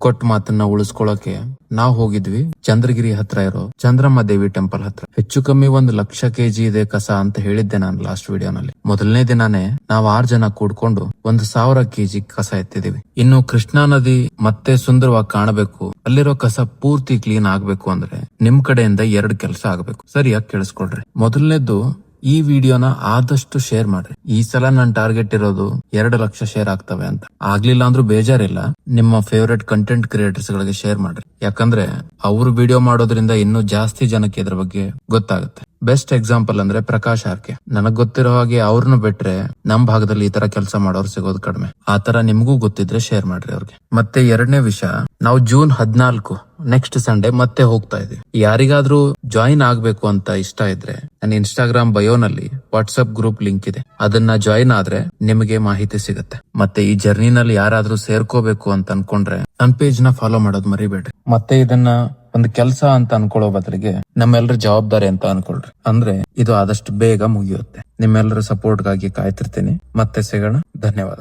ಕೊಟ್ಟ ಮಾತನ್ನ ಉಳಿಸ್ಕೊಳ್ಳೋಕೆ ನಾವ್ ಹೋಗಿದ್ವಿ ಚಂದ್ರಗಿರಿ ಹತ್ರ ಇರೋ ಚಂದ್ರಮ್ಮ ದೇವಿ ಟೆಂಪಲ್ ಹತ್ರ. ಹೆಚ್ಚು ಕಮ್ಮಿ 1,00,000 kg ಇದೆ ಕಸ ಅಂತ ಹೇಳಿದ್ದೆ ನಾನು ಲಾಸ್ಟ್ ವಿಡಿಯೋನಲ್ಲಿ. ಮೊದಲನೇ ದಿನಾನೇ ನಾವ್ 6 ಜನ ಕೂಡ್ಕೊಂಡು 1,000 kg ಕಸ ಎತ್ತಿದೀವಿ. ಇನ್ನು ಕೃಷ್ಣಾ ನದಿ ಮತ್ತೆ ಸುಂದರವಾಗಿ ಕಾಣಬೇಕು, ಅಲ್ಲಿರೋ ಕಸ ಪೂರ್ತಿ ಕ್ಲೀನ್ ಆಗ್ಬೇಕು ಅಂದ್ರೆ ನಿಮ್ ಕಡೆಯಿಂದ 2 ಕೆಲಸ ಆಗ್ಬೇಕು. ಸರಿಯಾಗಿ ಕೇಳಿಸ್ಕೊಳ್ರಿ. ಮೊದಲನೇದ್ದು, ಈ ವಿಡಿಯೋನ ಆದಷ್ಟು ಶೇರ್ ಮಾಡ್ರಿ. ಈ ಸಲ ನನ್ ಟಾರ್ಗೆಟ್ ಇರೋದು 2 ಲಕ್ಷ ಶೇರ್ ಆಗ್ತವೆ ಅಂತ. ಆಗ್ಲಿಲ್ಲ ಅಂದ್ರೂ ಬೇಜಾರಿಲ್ಲ, ನಿಮ್ಮ ಫೇವರೇಟ್ ಕಂಟೆಂಟ್ ಕ್ರಿಯೇಟರ್ಸ್ ಗಳಿಗೆ ಶೇರ್ ಮಾಡ್ರಿ. ಯಾಕಂದ್ರೆ ಅವ್ರು ವಿಡಿಯೋ ಮಾಡೋದ್ರಿಂದ ಇನ್ನೂ ಜಾಸ್ತಿ ಜನಕ್ಕೆ ಇದ್ರ ಬಗ್ಗೆ ಗೊತ್ತಾಗುತ್ತೆ. ಬೆಸ್ಟ್ ಎಕ್ಸಾಂಪಲ್ ಅಂದ್ರೆ ಪ್ರಕಾಶ್ ಆರ್ಕೆ. ನನಗ್ ಗೊತ್ತಿರೋ ಹಾಗೆ ಅವ್ರನ್ನು ಬಿಟ್ರೆ ನಮ್ ಭಾಗದಲ್ಲಿ ಈ ತರ ಕೆಲಸ ಮಾಡೋರು ಸಿಗೋದು ಕಡಿಮೆ. ಆ ತರ ನಿಮ್ಗೂ ಗೊತ್ತಿದ್ರೆ ಶೇರ್ ಮಾಡ್ರಿ ಅವ್ರಿಗೆ. ಮತ್ತೆ 2ನೇ ವಿಷಯ, ನಾವು ಜೂನ್ 14 ನೆಕ್ಸ್ಟ್ ಸಂಡೇ ಮತ್ತೆ ಹೋಗ್ತಾ ಇದೀವಿ. ಯಾರಿಗಾದ್ರೂ ಜಾಯಿನ್ ಆಗ್ಬೇಕು ಅಂತ ಇಷ್ಟ ಇದ್ರೆ ನನ್ನ ಇನ್ಸ್ಟಾಗ್ರಾಮ್ ಬಯೋನಲ್ಲಿ ವಾಟ್ಸ್ಆಪ್ ಗ್ರೂಪ್ ಲಿಂಕ್ ಇದೆ, ಅದನ್ನ ಜಾಯಿನ್ ಆದ್ರೆ ನಿಮಗೆ ಮಾಹಿತಿ ಸಿಗುತ್ತೆ. ಮತ್ತೆ ಈ ಜರ್ನಿನಲ್ಲಿ ಯಾರಾದ್ರೂ ಸೇರ್ಕೋಬೇಕು ಅಂತ ಅನ್ಕೊಂಡ್ರೆ ನನ್ ಪೇಜ್ ನ ಫಾಲೋ ಮಾಡೋದು ಮರಿಬೇಡ್ರಿ. ಮತ್ತೆ ಇದನ್ನ ಒಂದು ಕೆಲಸ ಅಂತ ಅನ್ಕೊಳ್ಳೋ ಬದಲಿಗೆ ನಮ್ಮೆಲ್ಲರ ಜವಾಬ್ದಾರಿ ಅಂತ ಅನ್ಕೊಳ್ರಿ. ಅಂದ್ರೆ ಇದು ಆದಷ್ಟು ಬೇಗ ಮುಗಿಯುತ್ತೆ. ನಿಮ್ಮೆಲ್ಲರ ಸಪೋರ್ಟ್ಗಾಗಿ ಕಾಯ್ತಿರ್ತೀನಿ. ಮತ್ತೆ ಸಿಗೋಣ. ಧನ್ಯವಾದ.